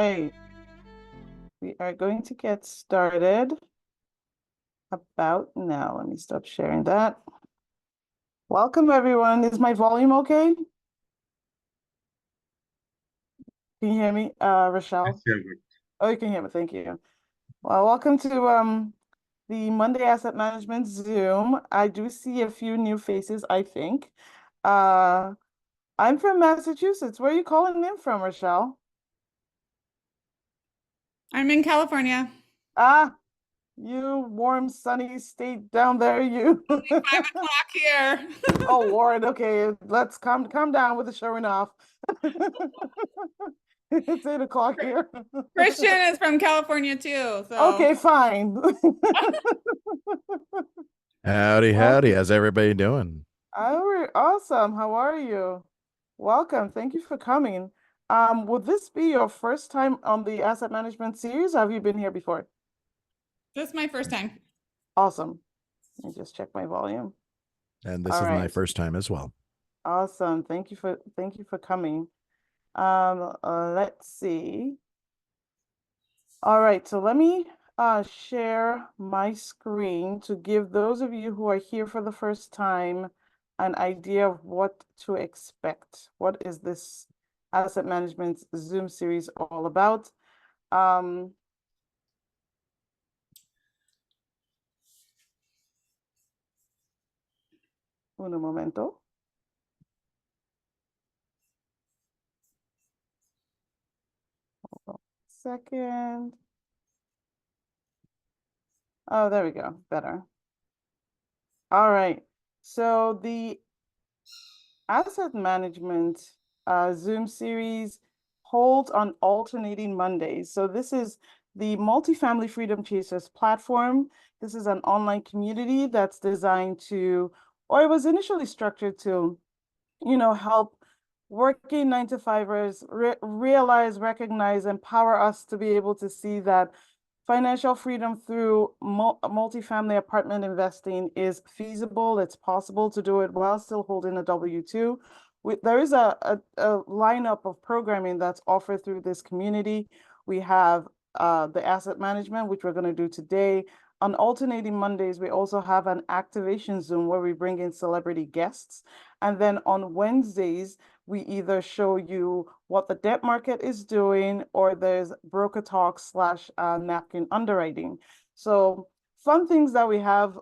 right, we are going to get started about now. Let me stop sharing that. Welcome, everyone. Is my volume okay? Can you hear me, Yes, Rochelle? you're good. Oh, you can hear me. Thank you. Well, welcome to the Monday Asset Management Zoom. I do see a few new faces, I think. Uh, I'm from Massachusetts. Where are you calling in from, Rochelle? I'm in California. Ah, you warm, sunny state down there, you. 5 o'clock here. Oh Lord, okay, let's calm down with the showing off. It's 8 o'clock here. Christian is from California too, so Okay, fine. Howdy, Well, howdy. How's everybody doing? awesome. How are you? Welcome. Thank you for coming. Would this be your first time on the asset management series? Have you been here before? this is my first time. Awesome. Let me just check my volume. And this All is my right. first time as well. Awesome. Thank you for coming. Let's see. All right, so let me share my screen to give those of you who are here for the first time an idea of what to expect. What is this asset management Zoom series all about? Um, un momento. Hold on a second. Oh, there we go. Better. All right. So the asset management Zoom series holds on alternating Mondays. So this is the Multifamily Freedom Chasers platform. This is an online community that's designed to, or it was initially structured to, help working 9 to 5ers realize, recognize, empower us to be able to see that financial freedom through multifamily apartment investing is feasible. It's possible to do it while still holding a W-2. There is a lineup of programming that's offered through this community. We have the asset management, which we're going to do today. On alternating Mondays, we also have an activation Zoom where we bring in celebrity guests. And then on Wednesdays, we either show you what the debt market is doing, or there's broker talk slash napkin underwriting. So fun things that we have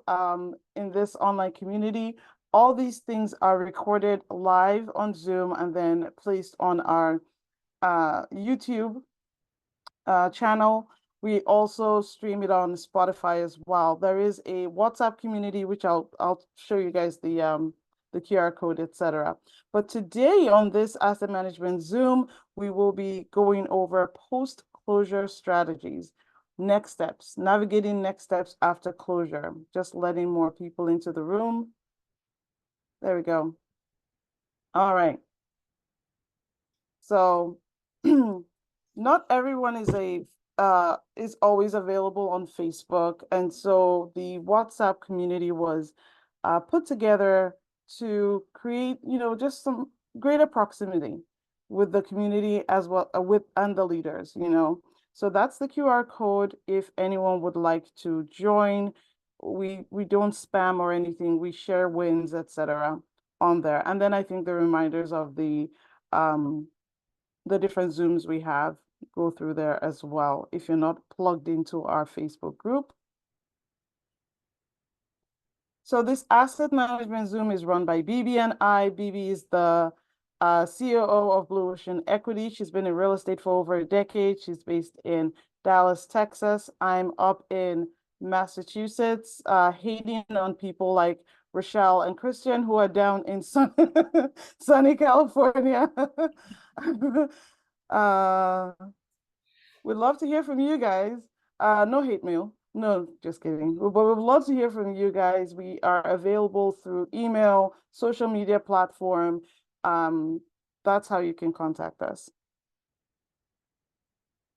in this online community. All these things are recorded live on Zoom and then placed on our YouTube channel. We also stream it on Spotify as well. There is a WhatsApp community, which I'll show you guys the QR code, etc. But today on this asset management Zoom, we will be going over post-closure strategies, next steps, navigating next steps after closure, just letting more people into the room. There we go. All right. So not everyone is always available on Facebook, and so the WhatsApp community was put together to create, just some greater proximity with the community as well with and the leaders. So that's the QR code if anyone would like to join. We don't spam or anything. We share wins, etc. on there. And then I think the reminders of the different Zooms we have go through there as well if you're not plugged into our Facebook group. So this asset management Zoom is run by Bibi and I. Bibi is the COO of Blue Ocean Equity. She's been in real estate for over a decade. She's based in Dallas, Texas. I'm up in Massachusetts, hating on people like Rochelle and Christian who are down in sunny California. uh, we'd love to hear from you guys. No hate mail. No, just kidding. But we'd love to hear from you guys. We are available through email, social media platform. That's how you can contact us.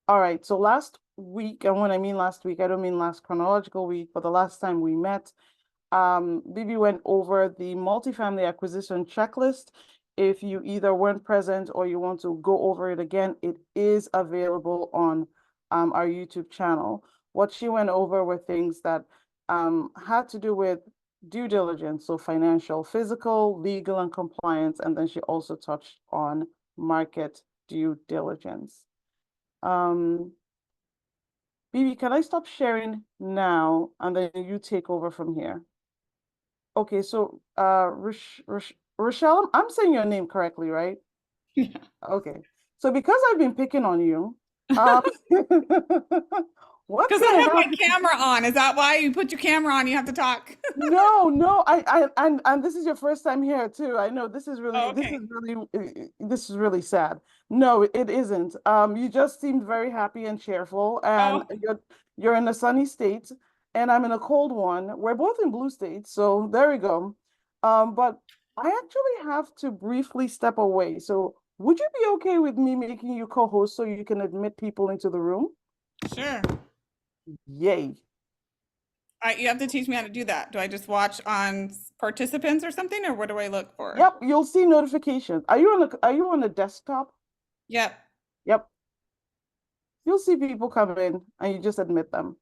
All right. So last week, and when I mean last week, I don't mean last chronological week, but the last time we met, Bibi went over the multifamily acquisition checklist. if you either weren't present or you want to go over it again, it is available on our YouTube channel. What she went over were things that had to do with due diligence, so financial, physical, legal, and compliance. And then she also touched on market due diligence. Bibi, can I stop sharing now and then you take over from here? Okay, so Rochelle, I'm saying your name correctly, right? Yeah. Okay. So because I've been picking on you, um, what's Because I gonna have my happen? camera on. Is that why you put your camera on? You have to talk. No, and this is your first time here too. I know this is Oh, really, okay. this is really sad. No, it isn't. You just seemed very happy and cheerful, and Oh, you're in a sunny state, and I'm in a cold one. We're both in blue states, so there we go. But I actually have to briefly step away. So would you be okay with me making you co-host so you can admit people into the room? sure. Yay. You have to teach me how to do that. Do I just watch on participants or something, or what do I look for? Yep, you'll see notifications. Are you on a desktop? Yep. Yep. You'll see people come in and you just admit them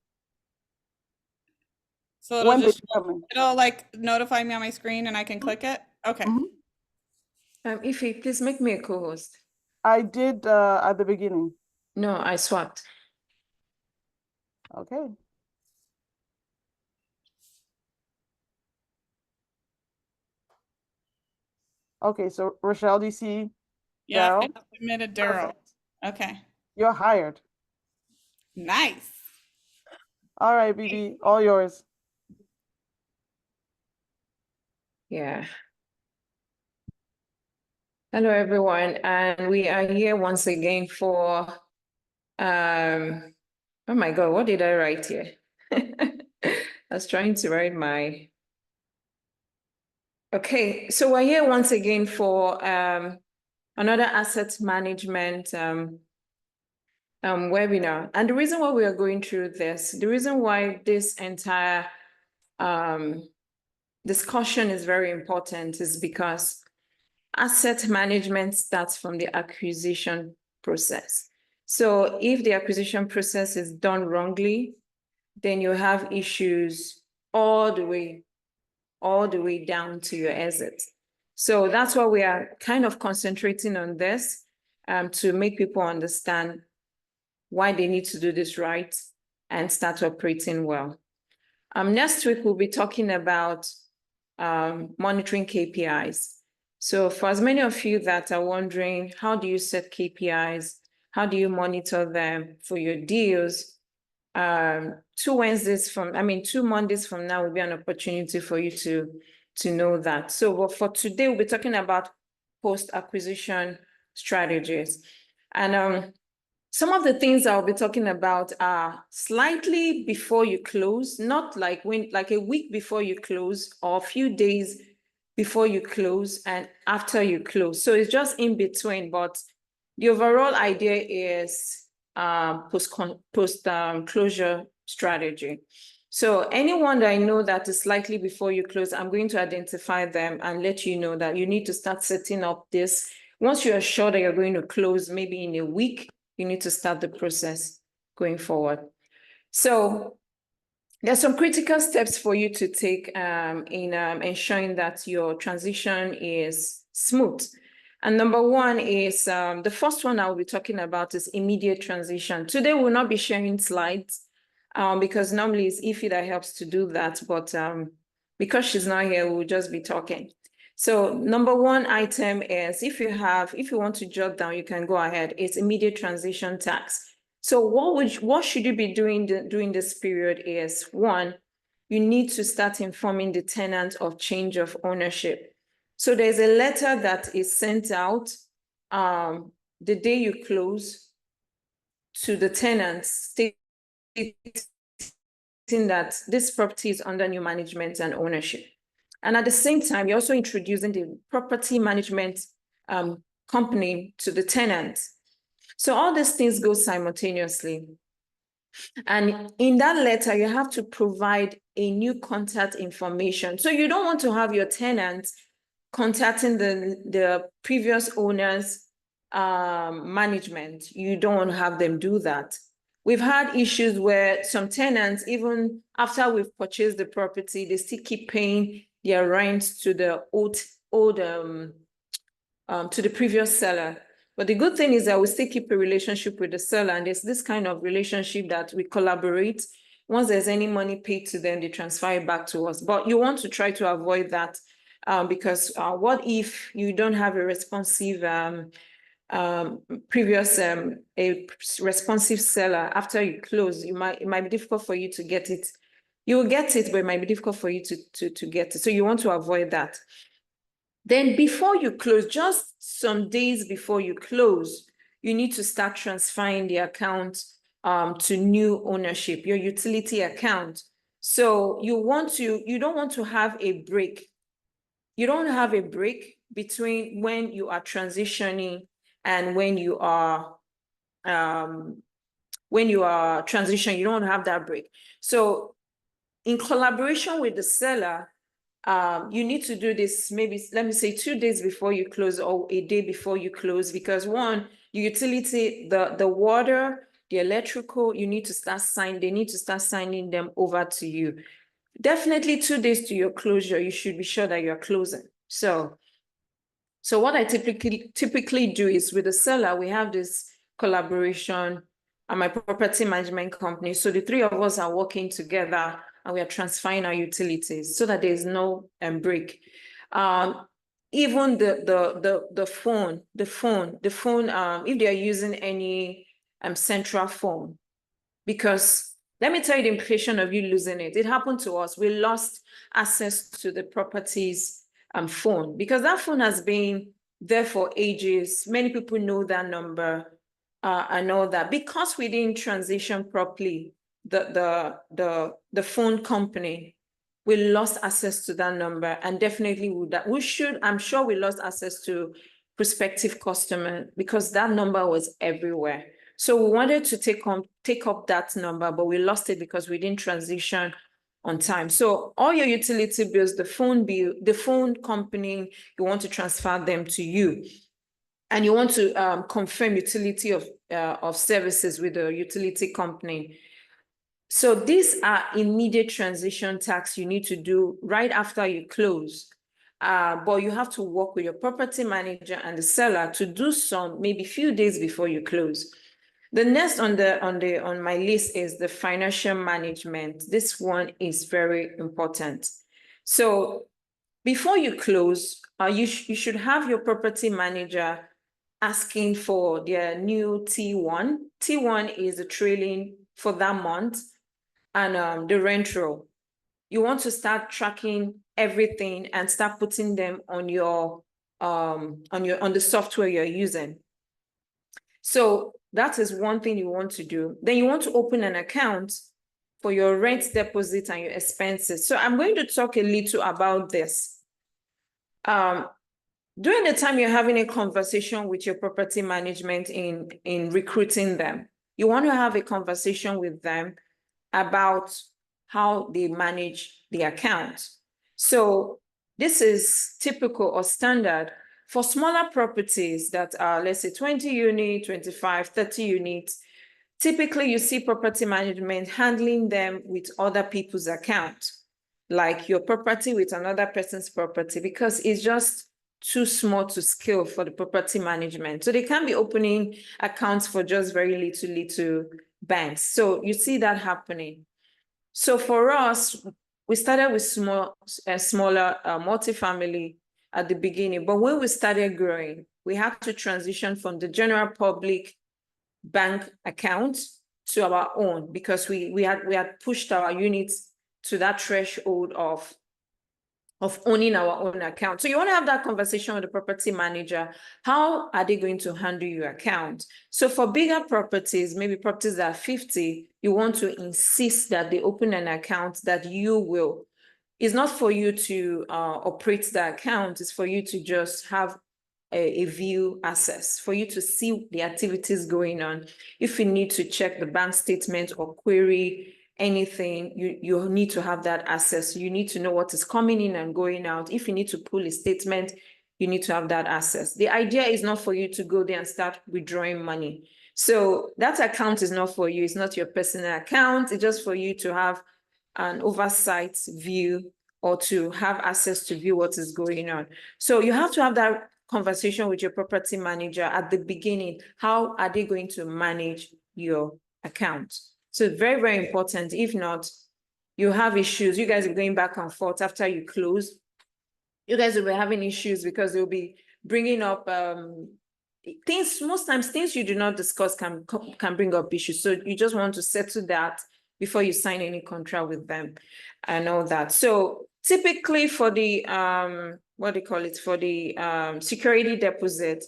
So it'll when they just, come in. it'll like notify me on my screen and I can click it. Okay. Mhm. Ify, please make me a co-host. I did at the beginning. No, I swapped. Okay. Okay, so Rochelle, do you see Yeah, I Daryl? submitted Daryl. Perfect. Okay. You're hired. Nice. All right, BB, all yours. Yeah. Hello, everyone. And we are here once again for, oh my God, what did I write here? I was trying to write my, okay. So we're here once again for another asset management webinar. And the reason why we are going through this, the reason why this entire discussion is very important is because asset management starts from the acquisition process. So if the acquisition process is done wrongly, then you have issues all the way down to your exit. So that's why we are kind of concentrating on this to make people understand why they need to do this right and start operating well. Next week, we'll be talking about monitoring KPIs. So for as many of you that are wondering, how do you set KPIs? How do you monitor them for your deals? 2 Mondays from now will be an opportunity for you to know that. So for today, we'll be talking about post-acquisition strategies. And some of the things I'll be talking about are slightly before you close, not like a week before you close or a few days before you close and after you close. So it's just in between, but the overall idea is post-closure strategy. So anyone that I know that is slightly before you close, I'm going to identify them and let you know that you need to start setting up this. Once you are sure that you're going to close, maybe in a week, you need to start the process going forward. So there's some critical steps for you to take in ensuring that your transition is smooth. And number one is, the first one I'll be talking about is immediate transition. Today, we'll not be sharing slides because normally it's Ify that helps to do that, but because she's not here, we'll just be talking. So number one item is if you want to jot down, you can go ahead. It's immediate transition tax. So what should you be doing during this period is, one, you need to start informing the tenant of change of ownership. So there's a letter that is sent out the day you close to the tenants stating that this property is under new management and ownership. And at the same time, you're also introducing the property management company to the tenant. So all these things go simultaneously. And in that letter, you have to provide a new contact information. So you don't want to have your tenant contacting the previous owners, management. You don't want to have them do that. We've had issues where some tenants, even after we've purchased the property, they still keep paying their rent to the to the previous seller. But the good thing is that we still keep a relationship with the seller, and there's this kind of relationship that we collaborate. Once there's any money paid to them, they transfer it back to us. But you want to try to avoid that, because what if you don't have a responsive previous a responsive seller after you close? It might be difficult for you to get it. You will get it, but it might be difficult for you to get it. So you want to avoid that. Then before you close, just some days before you close, you need to start transferring the account to new ownership, your utility account. So you don't want to have a break. You don't have a break between when you are transitioning and when you are transitioning. You don't have that break. So in collaboration with the seller, you need to do this maybe, let me say, 2 days before you close or a day before you close, because one, your utility, the water, the electrical, they need to start signing them over to you. Definitely 2 days to your closure, you should be sure that you're closing. So what I typically do is with the seller, we have this collaboration at my property management company. So the three of us are working together and we are transferring our utilities so that there's no break. Even the phone, if they are using any central phone, because let me tell you the implication of you losing it. It happened to us. We lost access to the property's phone because that phone has been there for ages. Many people know that number and all that. Because we didn't transition properly, the phone company, we lost access to that number, and definitely I'm sure we lost access to prospective customer because that number was everywhere. So we wanted to take up that number, but we lost it because we didn't transition on time. So all your utility bills, the phone bill, the phone company, you want to transfer them to you. And you want to confirm utility of services with the utility company. So these are immediate transition tasks you need to do right after you close. But you have to work with your property manager and the seller to do some maybe few days before you close. The next on my list is the financial management. This one is very important. So before you close, you should have your property manager asking for their new T1. T1 is the trailing for that month, and the rent roll. You want to start tracking everything and start putting them on your on the software you're using. So that is one thing you want to do. Then you want to open an account for your rent deposit and your expenses. So I'm going to talk a little about this. During the time you're having a conversation with your property management in recruiting them, you want to have a conversation with them about how they manage the account. So this is typical or standard for smaller properties that are, let's say, 20 units, 25, 30 units. Typically, you see property management handling them with other people's accounts, like your property with another person's property, because it's just too small to scale for the property management. So they can be opening accounts for just very little banks. So you see that happening. So for us, we started with smaller multifamily at the beginning, but when we started growing, we had to transition from the general public bank account to our own, because we had pushed our units to that threshold of owning our own account. So you want to have that conversation with the property manager. How are they going to handle your account? So for bigger properties, maybe properties that are 50, you want to insist that they open an account that you will. It's not for you to operate the account. It's for you to just have a view access, for you to see the activities going on. If you need to check the bank statement or query anything, you need to have that access. You need to know what is coming in and going out. If you need to pull a statement, you need to have that access. The idea is not for you to go there and start withdrawing money. So that account is not for you. It's not your personal account. It's just for you to have an oversight view or to have access to view what is going on. So you have to have that conversation with your property manager at the beginning. How are they going to manage your account? So very, very important. If not, you have issues. You guys are going back and forth after you close. You guys will be having issues because they'll be bringing up things. Most times, things you do not discuss can bring up issues. So you just want to settle that before you sign any contract with them and all that. So typically for the what do you call it, for the security deposit,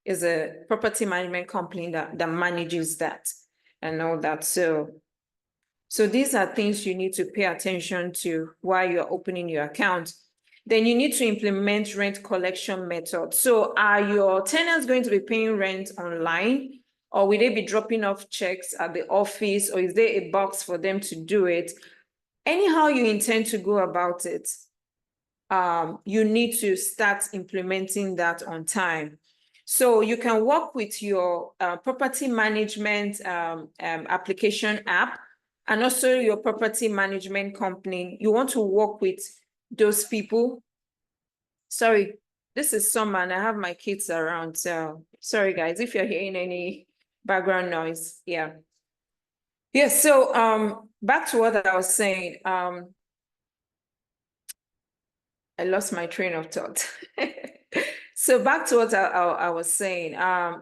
is a property management company that manages that and all that. So these are things you need to pay attention to while you're opening your account. Then you need to implement rent collection method. So are your tenants going to be paying rent online, or will they be dropping off checks at the office, or is there a box for them to do it? Anyhow you intend to go about it, you need to start implementing that on time. So you can work with your property management application app, and also your property management company. You want to work with those people. Sorry, this is summer and I have my kids around, so sorry guys if you're hearing any background noise. Yeah. So back to what I was saying. I lost my train of thought. So back to what I was saying.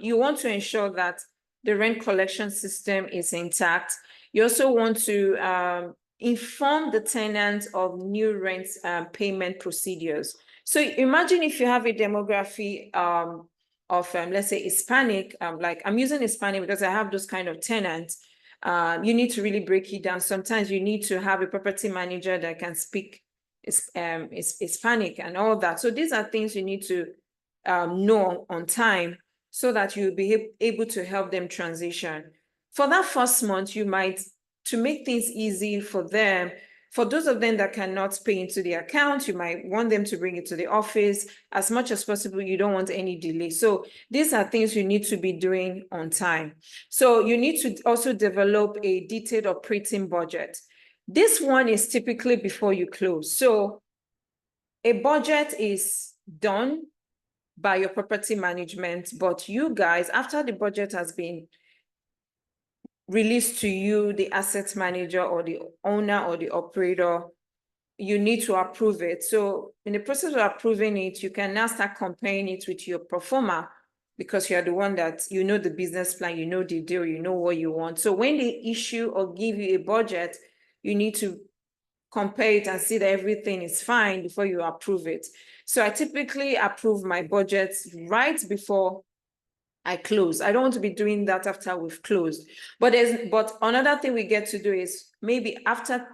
You want to ensure that the rent collection system is intact. You also want to inform the tenants of new rent payment procedures. So imagine if you have a demography of, let's say, Hispanic, like I'm using Hispanic because I have those kind of tenants. You need to really break it down. Sometimes you need to have a property manager that can speak Hispanic and all that. So these are things you need to know on time so that you'll be able to help them transition. For that first month, you might, to make things easy for them, for those of them that cannot pay into the account, you might want them to bring it to the office as much as possible. You don't want any delay. So these are things you need to be doing on time. So you need to also develop a detailed operating budget. This one is typically before you close. So a budget is done by your property management, but you guys, after the budget has been released to you, the asset manager or the owner or the operator, you need to approve it. So in the process of approving it, you can now start comparing it with your pro forma, because you're the one that, you know, the business plan, you know the deal, you know what you want. So when they issue or give you a budget, you need to compare it and see that everything is fine before you approve it. So I typically approve my budgets right before I close. I don't want to be doing that after we've closed. But another thing we get to do is maybe after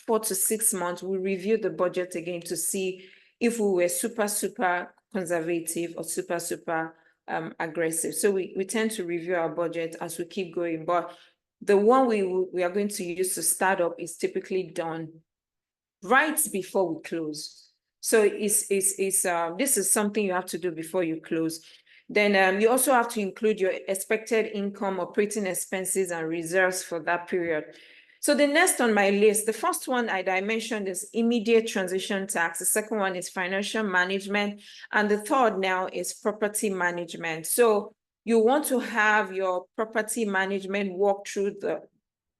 4 to 6 months, we review the budget again to see if we were super conservative or super aggressive. So we tend to review our budget as we keep going. But the one we are going to use to start up is typically done right before we close. So this is something you have to do before you close. Then you also have to include your expected income, operating expenses, and reserves for that period. So the next on my list, the first one I mentioned is immediate transition tax. The second one is financial management. And the third now is property management. So you want to have your property management walk through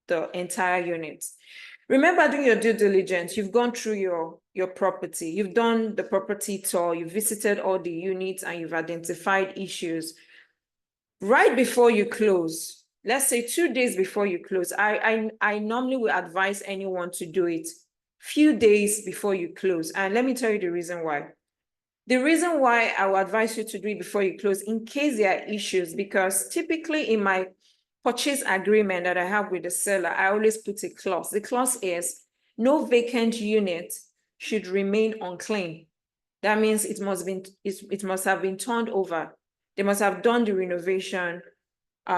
the entire unit. Remember, doing your due diligence, you've gone through your property, you've done the property tour, you've visited all the units, and you've identified issues. Right before you close, let's say 2 days before you close, I normally will advise anyone to do it few days before you close. And let me tell you the reason why. The reason why I will advise you to do it before you close, in case there are issues, because typically in my purchase agreement that I have with the seller, I always put a clause. The clause is no vacant unit should remain unclaimed. That means it must have been turned over. They must have done the renovation.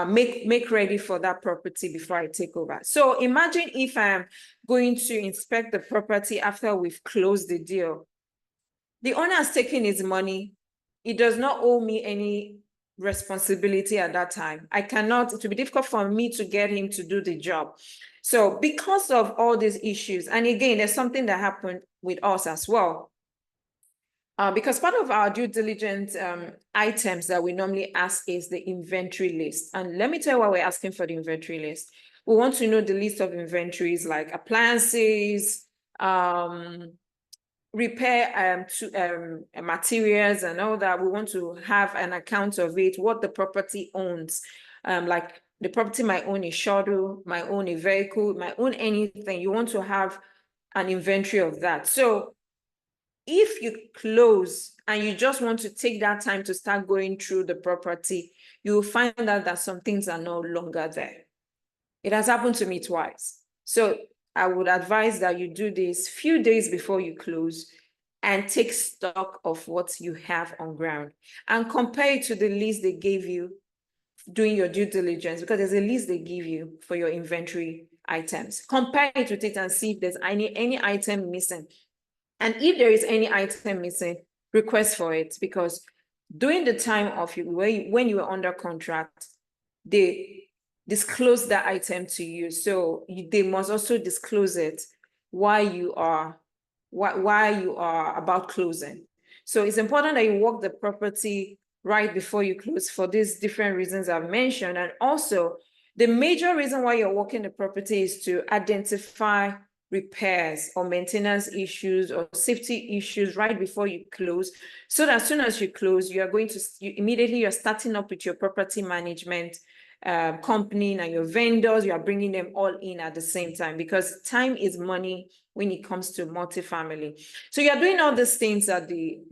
make ready for that property before I take over. So imagine if I'm going to inspect the property after we've closed the deal. The owner has taken his money. He does not owe me any responsibility at that time. It will be difficult for me to get him to do the job. So because of all these issues, and again, there's something that happened with us as well. Because part of our due diligence items that we normally ask is the inventory list. And let me tell you why we're asking for the inventory list. We want to know the list of inventories like appliances, repair materials and all that. We want to have an account of it, what the property owns. Like the property might own a shuttle, might own a vehicle, might own anything. You want to have an inventory of that. So if you close and you just want to take that time to start going through the property, you will find out that some things are no longer there. It has happened to me twice. So I would advise that you do this few days before you close and take stock of what you have on ground and compare it to the list they gave you doing your due diligence, because there's a list they give you for your inventory items. Compare it with it and see if there's any item missing. And if there is any item missing, request for it, because during the time of when you were under contract, they disclose that item to you. So they must also disclose it while you are about closing. So it's important that you walk the property right before you close for these different reasons I've mentioned. And also, the major reason why you're walking the property is to identify repairs or maintenance issues or safety issues right before you close, so that as soon as you close, immediately you're starting up with your property management company and your vendors. You are bringing them all in at the same time, because time is money when it comes to multifamily. So you're doing all these things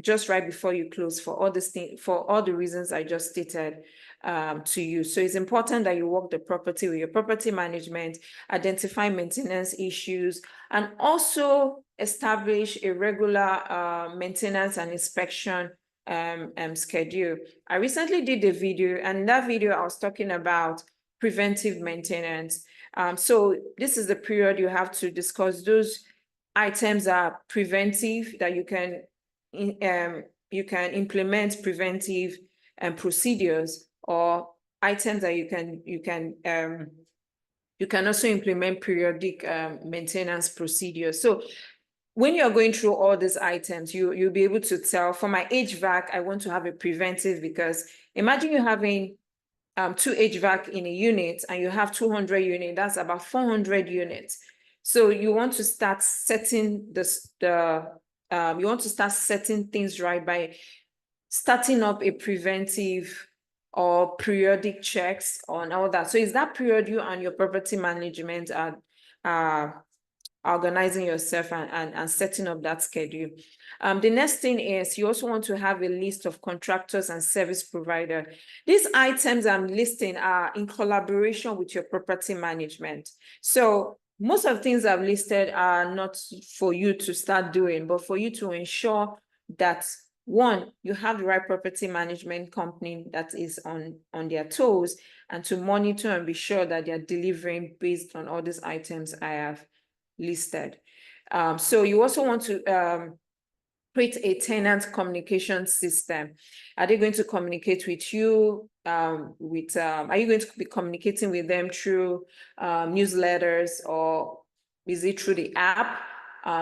just right before you close for all the reasons I just stated to you. So it's important that you work the property with your property management, identify maintenance issues, and also establish a regular maintenance and inspection schedule. I recently did a video, and in that video I was talking about preventive maintenance. So this is the period you have to discuss those items are preventive, that you can implement preventive procedures, or items that you can also implement periodic maintenance procedures. So when you're going through all these items, you'll be able to tell, for my HVAC, I want to have a preventive, because imagine you having 2 HVAC in a unit and you have 200 units, that's about 400 units. So you want to start setting things right by starting up a preventive or periodic checks on all that. So is that period you and your property management are organizing yourself and setting up that schedule. The next thing is you also want to have a list of contractors and service providers. These items I'm listing are in collaboration with your property management. So most of the things I've listed are not for you to start doing, but for you to ensure that, one, you have the right property management company that is on their toes, and to monitor and be sure that they're delivering based on all these items I have listed. So you also want to create a tenant communication system. Are they going to communicate with you? Are you going to be communicating with them through newsletters, or is it through the app?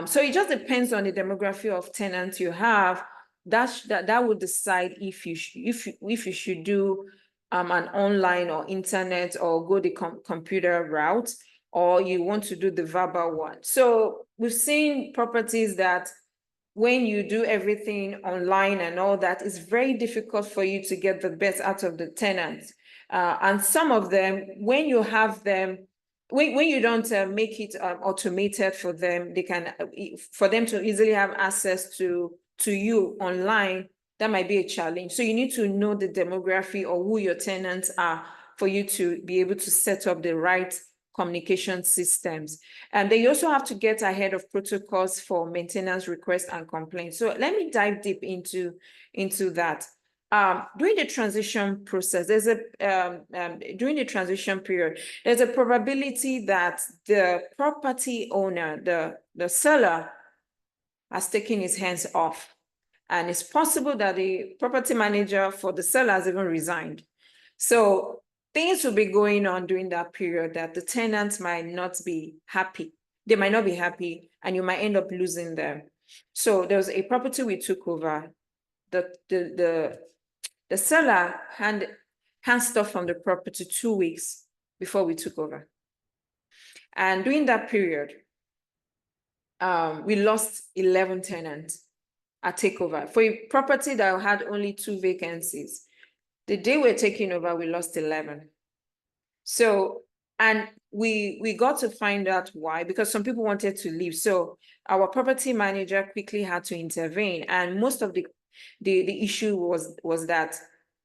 So it just depends on the demography of tenants you have. That would decide if you should do an online or internet, or go the computer route, or you want to do the verbal one. So we've seen properties that when you do everything online and all that, it's very difficult for you to get the best out of the tenants. And some of them, when you have them, when you don't make it automated for them, for them to easily have access to you online, that might be a challenge. So you need to know the demography or who your tenants are for you to be able to set up the right communication systems. And they also have to get ahead of protocols for maintenance requests and complaints. So let me dive deep into that. during the transition process, there's during the transition period, there's a probability that the property owner, the seller, has taken his hands off. And it's possible that the property manager for the seller has even resigned. So things will be going on during that period that the tenants might not be happy. They might not be happy, and you might end up losing them. So there was a property we took over. The seller hand stuff from the property 2 weeks before we took over. And during that period, we lost 11 tenants at takeover. For a property that had only 2 vacancies, the day we're taking over, we lost 11. So, and we got to find out why, because some people wanted to leave. So our property manager quickly had to intervene. And most of the issue was that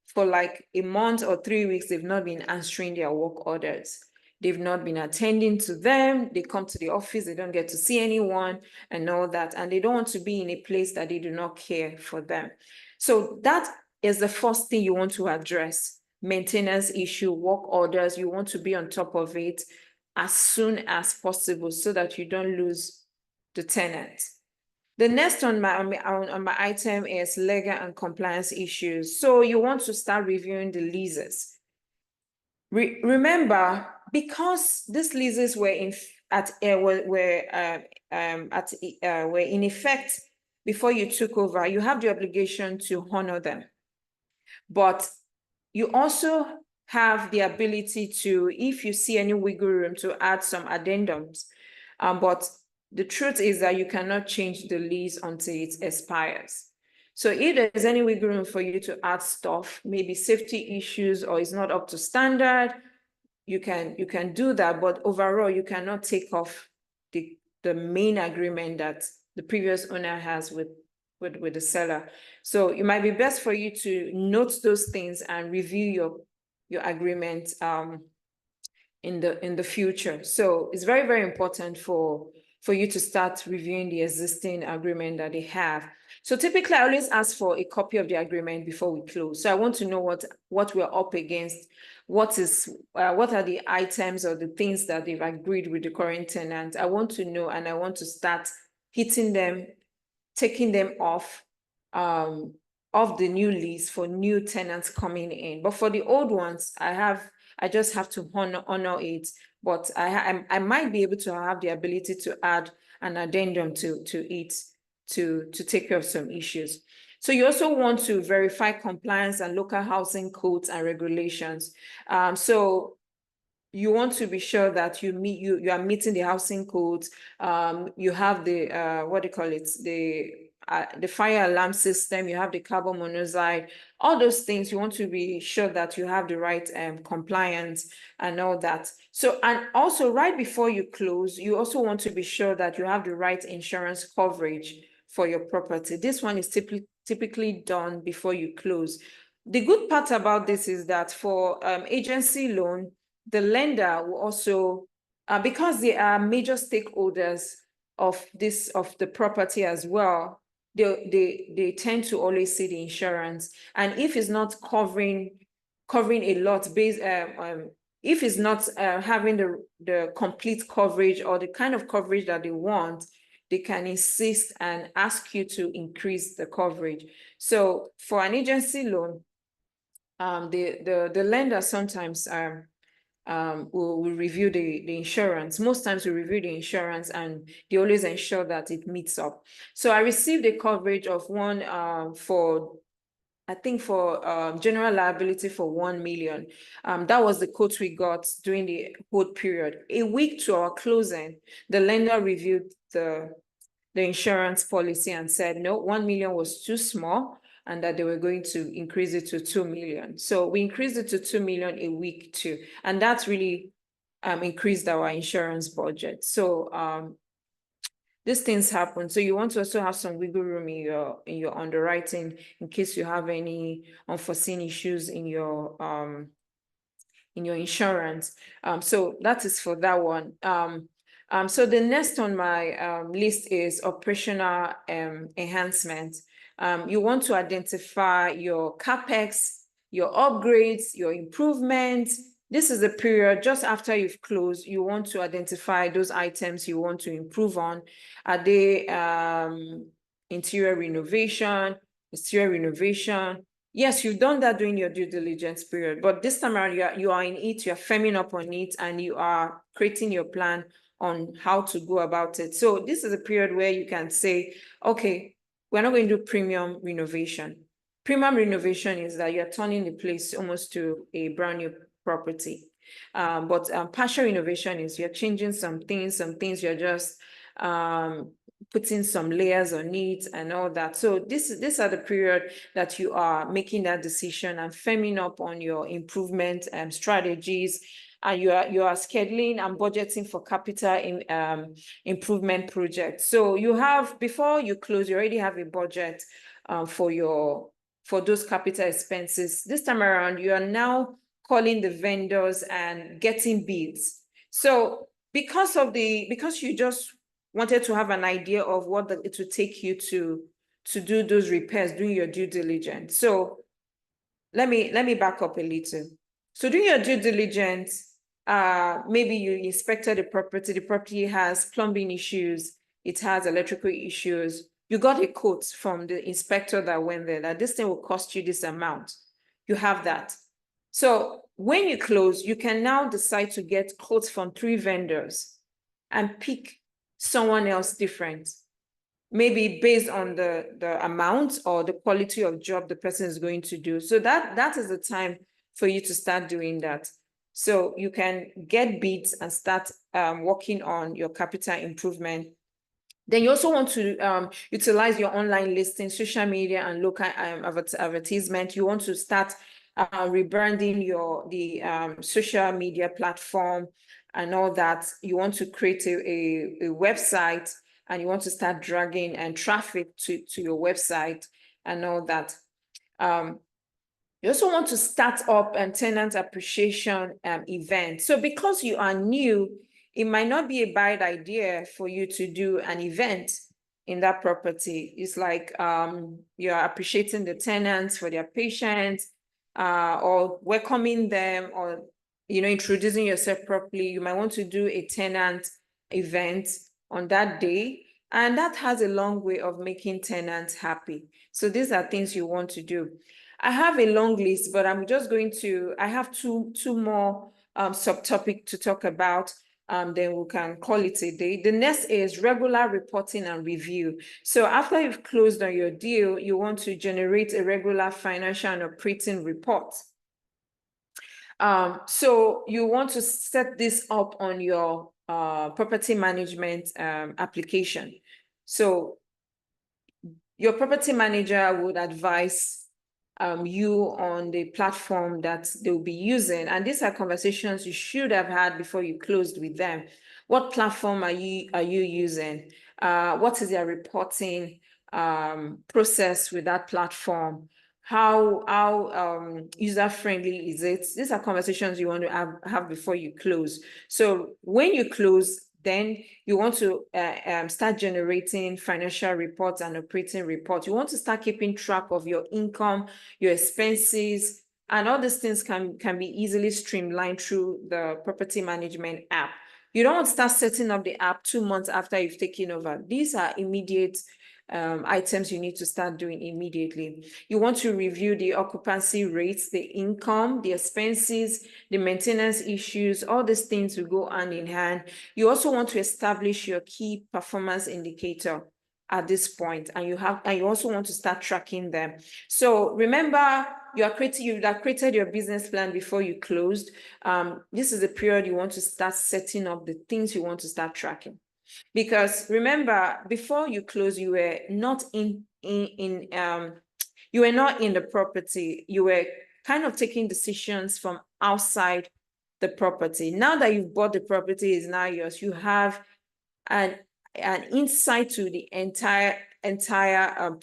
for like a month or 3 weeks, they've not been answering their work orders. They've not been attending to them. They come to the office, they don't get to see anyone and all that. And they don't want to be in a place that they do not care for them. So that is the first thing you want to address. Maintenance issue, work orders. You want to be on top of it as soon as possible so that you don't lose the tenant. The next on my item is legal and compliance issues. So you want to start reviewing the leases. Remember, because these leases were in effect before you took over, you have the obligation to honor them. But you also have the ability to, if you see any wiggle room, to add some addendums. But the truth is that you cannot change the lease until it expires. So if there's any wiggle room for you to add stuff, maybe safety issues or it's not up to standard, you can do that. But overall, you cannot take off the main agreement that the previous owner has with the seller. So it might be best for you to note those things and review your agreement in the future. So it's very, very important for you to start reviewing the existing agreement that they have. So typically, I always ask for a copy of the agreement before we close. So I want to know what we're up against, what are the items or the things that they've agreed with the current tenant. I want to know, and I want to start hitting them, taking them off the new lease for new tenants coming in. But for the old ones, I just have to honor it. But I might be able to have the ability to add an addendum to it to take care of some issues. So you also want to verify compliance and local housing codes and regulations. So you want to be sure that you are meeting the housing codes. You have the what do you call it, the fire alarm system, you have the carbon monoxide, all those things. You want to be sure that you have the right compliance and all that. So, and also right before you close, you also want to be sure that you have the right insurance coverage for your property. This one is typically done before you close. The good part about this is that for agency loan, the lender will also, because they are major stakeholders of the property as well, they tend to always see the insurance. And if it's not covering a lot, if it's not having the complete coverage or the kind of coverage that they want, they can insist and ask you to increase the coverage. So for an agency loan, the lender sometimes will review the insurance. Most times we review the insurance and they always ensure that it meets up. So I received a coverage of one for general liability for 1 million. That was the quote we got during the hold period. A week to our closing, the lender reviewed the insurance policy and said, no, 1 million was too small, and that they were going to increase it to 2 million. So we increased it to 2 million a week too. And that's really increased our insurance budget. So these things happen. So you want to also have some wiggle room in your underwriting in case you have any unforeseen issues in your insurance. So that is for that one. So the next on my list is operational enhancement. You want to identify your CapEx, your upgrades, your improvements. This is the period just after you've closed. You want to identify those items you want to improve on. Are they interior renovation, exterior renovation? Yes, you've done that during your due diligence period, but this time around you are in it, you're firming up on it, and you are creating your plan on how to go about it. So this is a period where you can say, okay, we're not going to do premium renovation. Premium renovation is that you're turning the place almost to a brand new property. But partial renovation is you're changing some things you're just putting some layers on it and all that. So these are the period that you are making that decision and firming up on your improvement strategies, and you are scheduling and budgeting for capital in improvement projects. So you have, before you close, you already have a budget for those capital expenses. This time around, you are now calling the vendors and getting bids. So because you just wanted to have an idea of what it would take you to do those repairs, doing your due diligence. So let me back up a little. So doing your due diligence, maybe you inspected the property has plumbing issues, it has electrical issues. You got a quote from the inspector that went there that this thing will cost you this amount. You have that. So when you close, you can now decide to get quotes from 3 vendors and pick someone else different, maybe based on the amount or the quality of job the person is going to do. So that is the time for you to start doing that. So you can get bids and start working on your capital improvement. Then you also want to utilize your online listing, social media, and local advertisement. You want to start rebranding the social media platform and all that. You want to create a website, and you want to start dragging and traffic to your website and all that. You also want to start up a tenant appreciation event. So because you are new, it might not be a bad idea for you to do an event in that property. It's like you're appreciating the tenants for their patience, or welcoming them, or introducing yourself properly. You might want to do a tenant event on that day, and that has a long way of making tenants happy. So these are things you want to do. I have a long list, but I'm just going to, I have two more subtopics to talk about. Then we can call it a day. The next is regular reporting and review. So after you've closed on your deal, you want to generate a regular financial and operating report. So you want to set this up on your property management application. So your property manager would advise you on the platform that they'll be using. And these are conversations you should have had before you closed with them. What platform are you using? What is their reporting process with that platform? How user-friendly is it? These are conversations you want to have before you close. So when you close, then you want to start generating financial reports and operating reports. You want to start keeping track of your income, your expenses, and all these things can be easily streamlined through the property management app. You don't want to start setting up the app 2 months after you've taken over. These are immediate items you need to start doing immediately. You want to review the occupancy rates, the income, the expenses, the maintenance issues. All these things will go hand in hand. You also want to establish your key performance indicator at this point, and you also want to start tracking them. So remember, you have created your business plan before you closed. This is the period you want to start setting up the things you want to start tracking. Because remember, before you close, you were not in the property. You were kind of taking decisions from outside the property. Now that you've bought the property, is now yours. You have an insight to the entire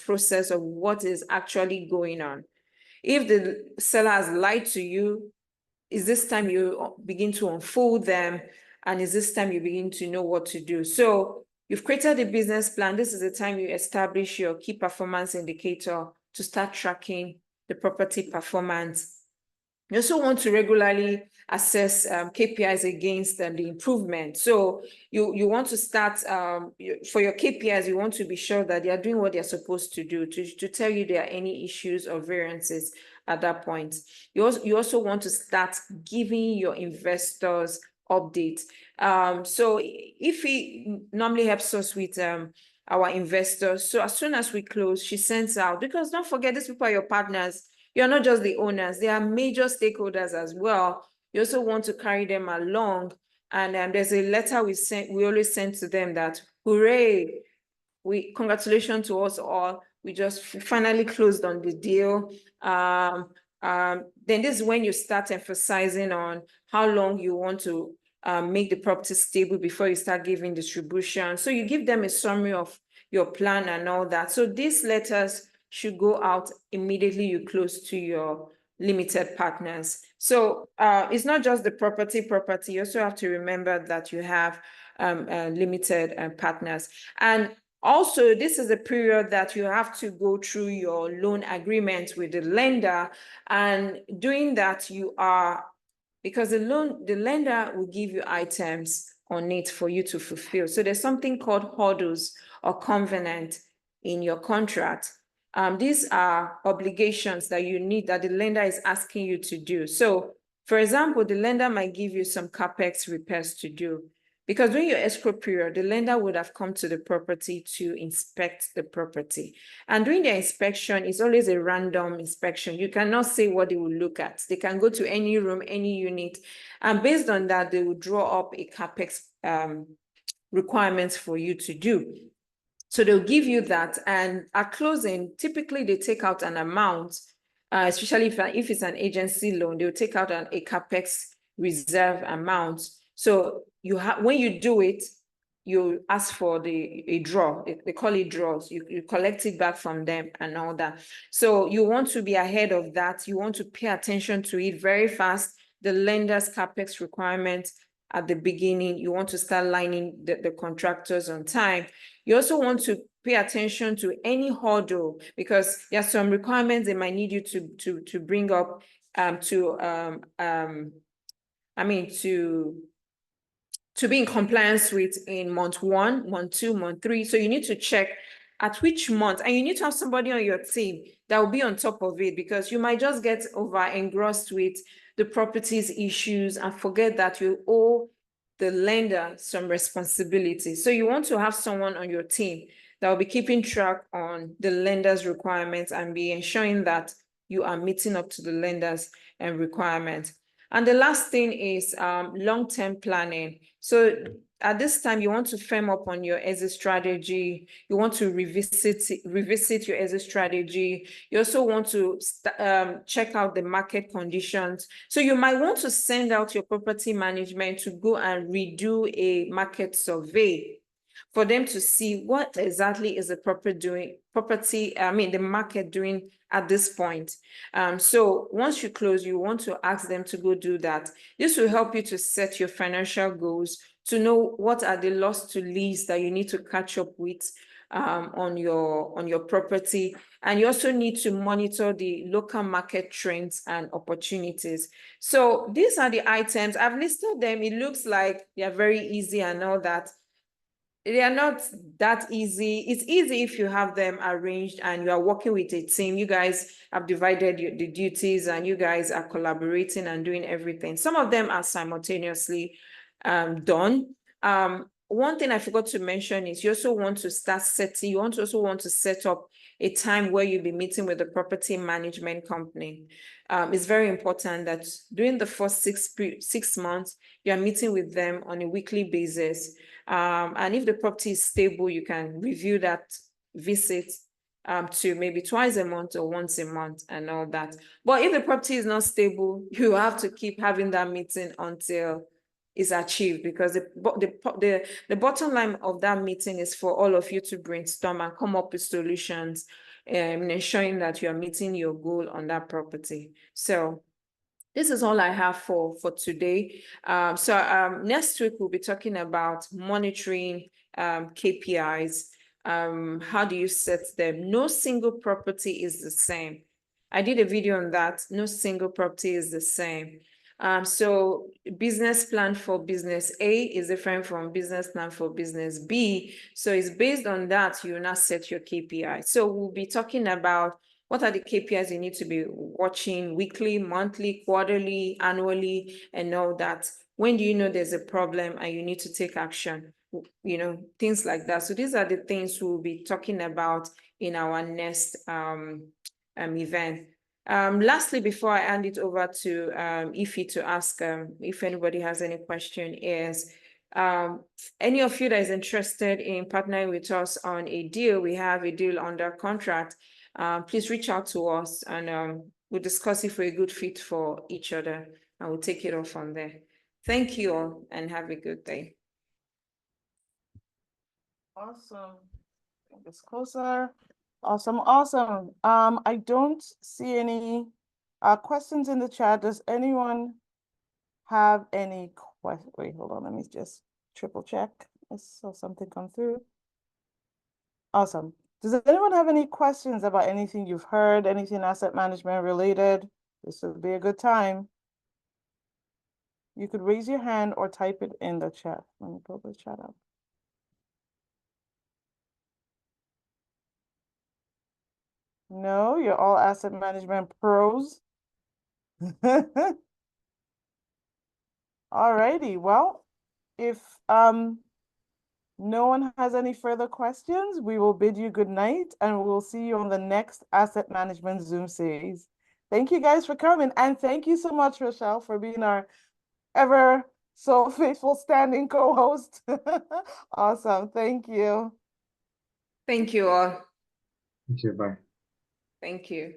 process of what is actually going on. If the seller has lied to you, is this time you begin to unfold them, and is this time you begin to know what to do. So You've created a business plan. This is the time you establish your key performance indicator to start tracking the property performance. You also want to regularly assess KPIs against the improvement. So you want to start, for your KPIs, you want to be sure that they are doing what they're supposed to do to tell you there are any issues or variances at that point. You also want to start giving your investors updates. So if he normally helps us with our investors, so as soon as we close, she sends out, because don't forget, these people are your partners. You're not just the owners, they are major stakeholders as well. You also want to carry them along. And there's a letter we always send to them that, hooray, congratulations to us all. We just finally closed on the deal. Then this is when you start emphasizing on how long you want to make the property stable before you start giving distribution. So you give them a summary of your plan and all that. So these letters should go out immediately you close to your limited partners. So it's not just the property. You also have to remember that you have limited partners. And also, this is a period that you have to go through your loan agreement with the lender. And doing that, because the lender will give you items on it for you to fulfill. So there's something called hurdles or covenant in your contract. These are obligations that you need, that the lender is asking you to do. So, for example, the lender might give you some CapEx repairs to do, because during your escrow period, the lender would have come to the property to inspect the property. And during the inspection, it's always a random inspection. You cannot say what they will look at. They can go to any room, any unit, and based on that, they will draw up a CapEx requirements for you to do. So they'll give you that, and at closing, typically they take out an amount, especially if it's an agency loan, they'll take out a CapEx reserve amount. So when you do it, you ask for a draw. They call it draws. You collect it back from them and all that. So you want to be ahead of that. You want to pay attention to it very fast. The lender's CapEx requirements at the beginning, you want to start lining the contractors on time. You also want to pay attention to any hurdle, because there are some requirements they might need you to bring up to be in compliance with in month 1, month 2, month 3. So you need to check at which month, and you need to have somebody on your team that will be on top of it, because you might just get over engrossed with the property's issues and forget that you owe the lender some responsibility. So you want to have someone on your team that will be keeping track on the lender's requirements and be ensuring that you are meeting up to the lender's requirements. And the last thing is long-term planning. So at this time, you want to firm up on your exit strategy. You want to revisit your exit strategy. You also want to check out the market conditions. So you might want to send out your property management to go and redo a market survey for them to see what exactly is the the market doing at this point. So once you close, you want to ask them to go do that. This will help you to set your financial goals, to know what are the loss to lease that you need to catch up with on your property. And you also need to monitor the local market trends and opportunities. So these are the items. I've listed them. It looks like they're very easy and all that. They are not that easy. It's easy if you have them arranged and you are working with a team. You guys have divided the duties and you guys are collaborating and doing everything. Some of them are simultaneously done. One thing I forgot to mention is you also want to start setting, you also want to set up a time where you'll be meeting with the property management company. It's very important that during the first 6 months, you're meeting with them on a weekly basis. And if the property is stable, you can review that visit to maybe twice a month or once a month and all that. But if the property is not stable, you have to keep having that meeting until is achieved, because the bottom line of that meeting is for all of you to brainstorm and come up with solutions, ensuring that you are meeting your goal on that property. So this is all I have for today. Next week, we'll be talking about monitoring KPIs. How do you set them? No single property is the same. I did a video on that. No single property is the same. So business plan for business A is different from business plan for business B. So it's based on that, you now set your KPI. So we'll be talking about what are the KPIs you need to be watching weekly, monthly, quarterly, annually, and all that. When do you know there's a problem and you need to take action? You know, things like that. So these are the things we'll be talking about in our next event. Lastly, before I hand it over to Ify to ask if anybody has any question, is any of you that is interested in partnering with us on a deal, we have a deal under contract, please reach out to us and we'll discuss if we're a good fit for each other, and we'll take it off from there. Thank you all and have a good day. Awesome. Bring this closer. Awesome, awesome. I don't see any questions in the chat. Does anyone have any questions? Wait, hold on. Let me just triple check. I saw something come through. Awesome. Does anyone have any questions about anything you've heard, anything asset management related? This would be a good time. You could raise your hand or type it in the chat. Let me pull the chat up. No, you're all asset management pros. Alrighty, well, if no one has any further questions, we will bid you good night and we'll see you on the next asset management Zoom series. Thank you guys for coming, and thank you so much, Rochelle, for being our ever so faithful standing co-host. Awesome, thank you. Thank you all. Thank you. Bye. Thank you.